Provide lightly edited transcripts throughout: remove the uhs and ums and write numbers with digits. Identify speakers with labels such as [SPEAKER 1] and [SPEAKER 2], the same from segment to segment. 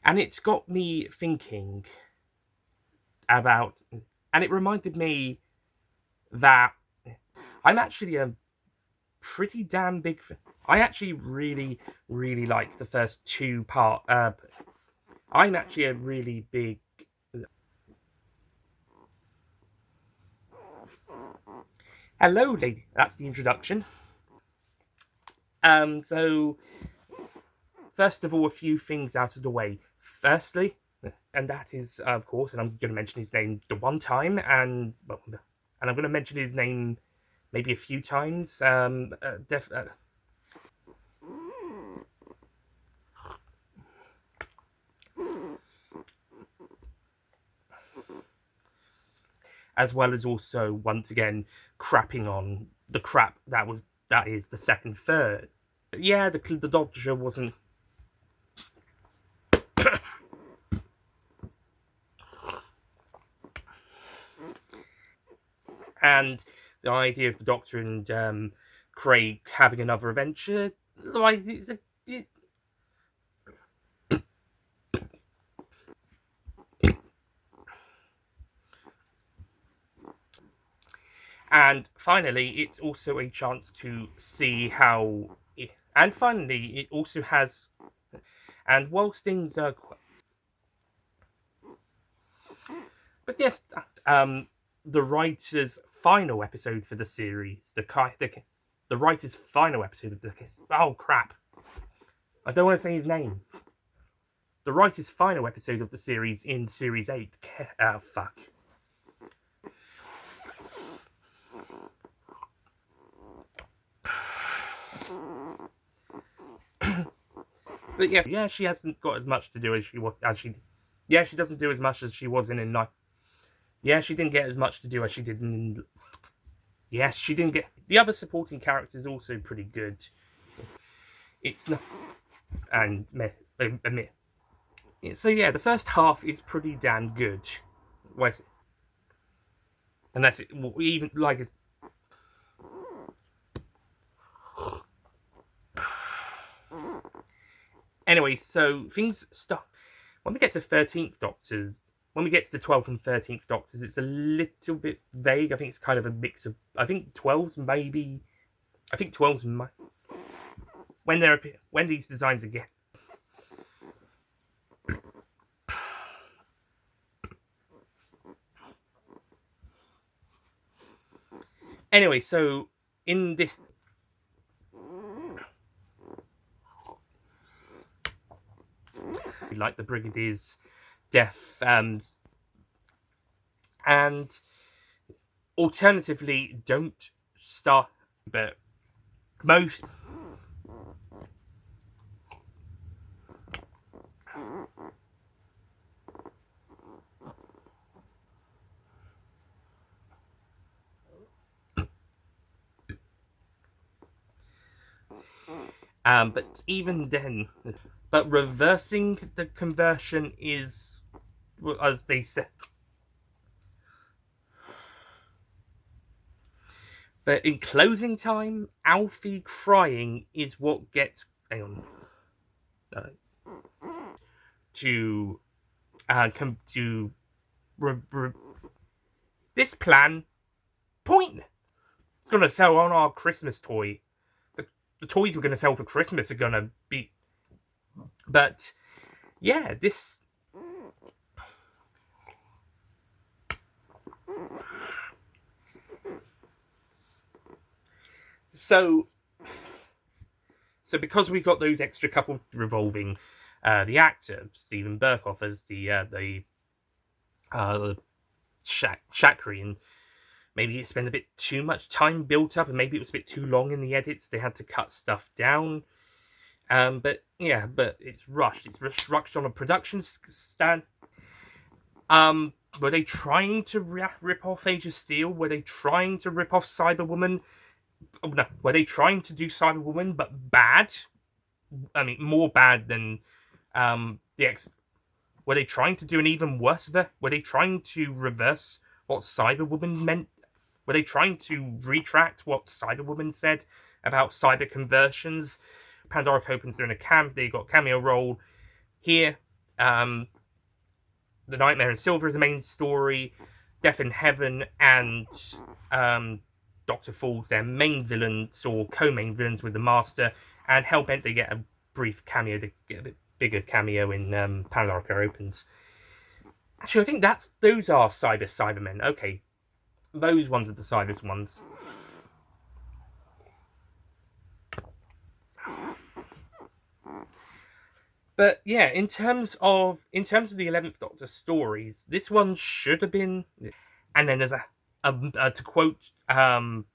[SPEAKER 1] And it's got me thinking about, and it reminded me that I'm actually a pretty damn big fan. I actually really, really like the first two part. I'm actually a really big. Hello, lady. That's the introduction. So first of all, a few things out of the way. Firstly, and that is, of course, and I'm going to mention his name the one time, and I'm going to mention his name maybe a few times. As well as also once again crapping on the crap that is the second third. Yeah, the Doctor wasn't. And the idea of the Doctor and Craig having another adventure, like and finally, it's also a chance to see how. And finally, it also has. And whilst things are. But yes, the writer's final episode for the series, the writer's final episode of the. Oh crap! I don't want to say his name. The writer's final episode of the series in Series 8. Fuck. But yeah, she hasn't got as much to do as she was. Yeah, she doesn't do as much as she was in 9. Yeah, she didn't get as much to do as she did in. Yes, she didn't get. The other supporting characters also pretty good. It's not. And meh. So yeah, the first half is pretty damn good. Unless it even like it's. Anyway, so things start when we get to 13th Doctors. When we get to the 12th and 13th Doctors, it's a little bit vague. I think it's kind of a mix of. I think 12's maybe. I think 12's when these designs again. Anyway, so in this. Like the Brigadier's death, and alternatively, don't start. But most. But even then, but reversing the conversion is, as they said. But in closing time, Alfie crying is what gets. Hang on. To come to this plan. Point. It's gonna sell on our Christmas toy. The toys we're gonna sell for Christmas are gonna be. But yeah, this. So because we've got those extra couple revolving, the actor Stephen Burkoff as the Shakri, and maybe it spent a bit too much time built up, and maybe it was a bit too long in the edits. They had to cut stuff down. But it's rushed. It's rushed on a production stand. Were they trying to rip off Age of Steel? Were they trying to rip off Cyberwoman? Oh, no, were they trying to do Cyberwoman but bad? I mean, more bad than the X. Were they trying to do an even worse? Were they trying to reverse what Cyberwoman meant? Were they trying to retract what Cyberwoman said about cyber conversions? Pandora Copen's doing they got a cameo role here. The Nightmare in Silver is the main story. Death in Heaven and Dr. Falls, their main villains or co-main villains with the Master, and Hellbent they get a brief cameo, to get a bit bigger cameo in Pandora Opens. Actually, I think those are Cybermen. Okay, those ones are the Cybers ones. But yeah, in terms of the 11th Doctor stories, this one should have been. And then there's to quote and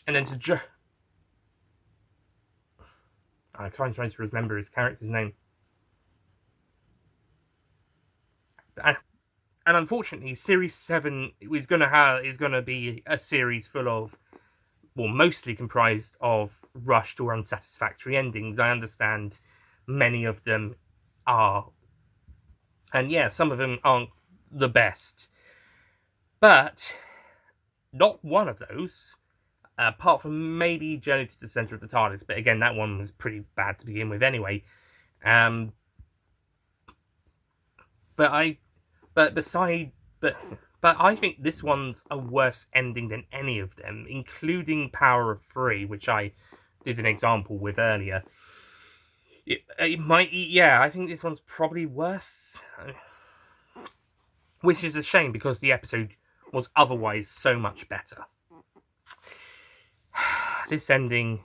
[SPEAKER 1] then I'm trying to remember his character's name. And unfortunately, Series 7 is going to be a series full of, well, mostly comprised of rushed or unsatisfactory endings. I understand many of them are. And yeah, some of them aren't the best. But not one of those, apart from maybe Journey to the Centre of the TARDIS. But again, that one was pretty bad to begin with anyway. But I think this one's a worse ending than any of them, including Power of Three, which I did an example with earlier. It might, yeah, I think this one's probably worse. Which is a shame because the episode was otherwise so much better. This ending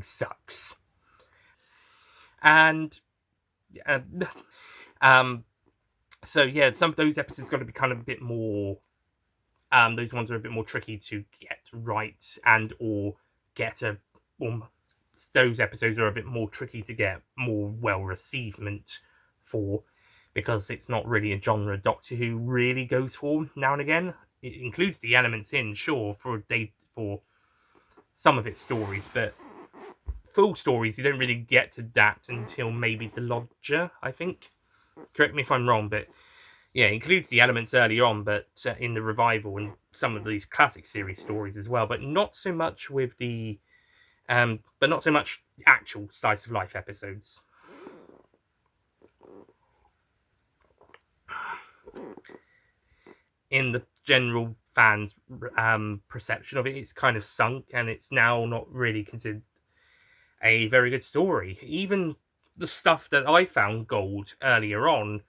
[SPEAKER 1] sucks. And so yeah, some of those episodes got to be kind of a bit more. Those ones are a bit more tricky to get right, and or get a. Those episodes are a bit more tricky to get more well receivement for, because it's not really a genre Doctor Who really goes for now and again. It includes the elements in, sure, for some of its stories, but full stories you don't really get to that until maybe The Lodger, I think. Correct me if I'm wrong, but yeah, it includes the elements early on, but in the revival and some of these classic series stories as well, but not so much with the actual slice of life episodes. In the general fans' perception of it, it's kind of sunk, and it's now not really considered a very good story. Even the stuff that I found gold earlier on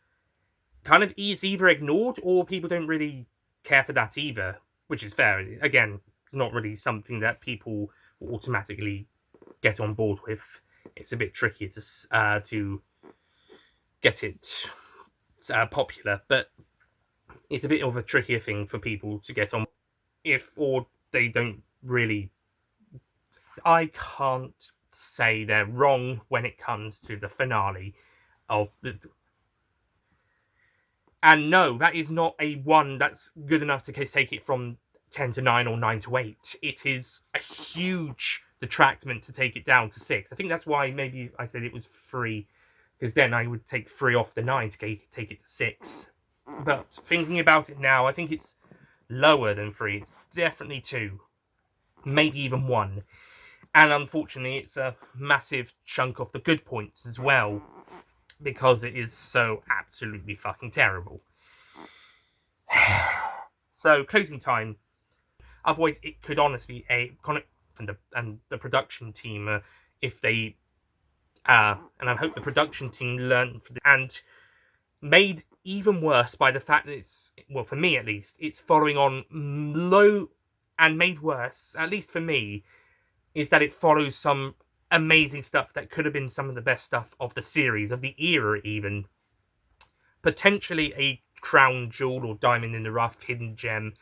[SPEAKER 1] kind of is either ignored or people don't really care for that either, which is fair. Again, not really something that people will automatically get on board with. It's a bit tricky to get it popular, but it's a bit of a trickier thing for people to get on or they don't really. I can't say they're wrong when it comes to the finale of the. And no, that is not a 1 that's good enough to take it from 10 to 9 or 9 to 8. It is a huge detractment to take it down to 6. I think that's why maybe I said it was 3, because then I would take 3 off the 9 to take it to 6. But thinking about it now, I think it's lower than 3. It's definitely 2. Maybe even 1. And unfortunately, it's a massive chunk of the good points as well, because it is so absolutely fucking terrible. So, closing time. Otherwise, it could honestly be and the production team, if they and I hope the production team learned and made even worse by the fact that it's, well, for me at least, it's following on low, and made worse, at least for me, is that it follows some amazing stuff that could have been some of the best stuff of the series, of the era even. Potentially a crown jewel or diamond in the rough, hidden gem,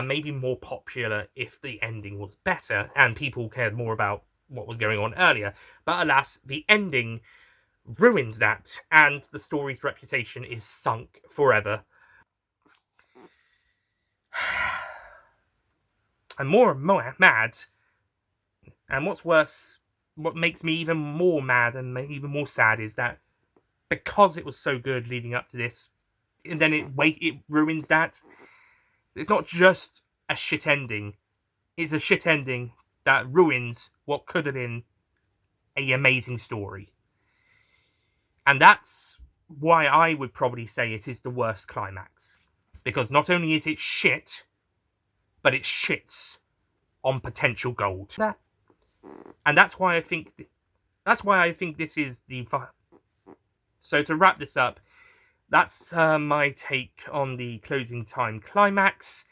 [SPEAKER 1] maybe more popular if the ending was better and people cared more about what was going on earlier. But alas, the ending ruins that, and the story's reputation is sunk forever. I'm more and more mad, and what's worse, what makes me even more mad and even more sad is that because it was so good leading up to this, and then it ruins that. It's not just a shit ending. It's a shit ending that ruins what could have been an amazing story. And that's why I would probably say it is the worst climax. Because not only is it shit, but it shits on potential gold. And that's why I think this is the. So to wrap this up, that's my take on the closing time climax.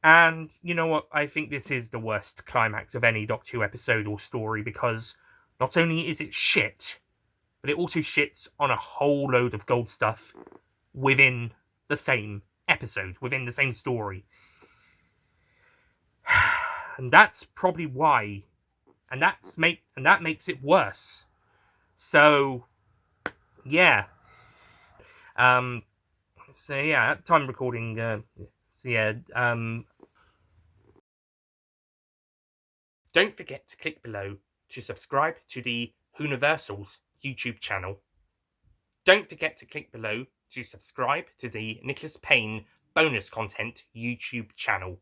[SPEAKER 1] And you know what? I think this is the worst climax of any Doctor Who episode or story, because not only is it shit, but it also shits on a whole load of gold stuff within the same episode, within the same story. And that's probably why. And that makes it worse. So yeah. So yeah, at time recording, don't forget to click below to subscribe to the Whoniversals YouTube channel. Don't forget to click below to subscribe to the Nicholas Payne bonus content YouTube channel.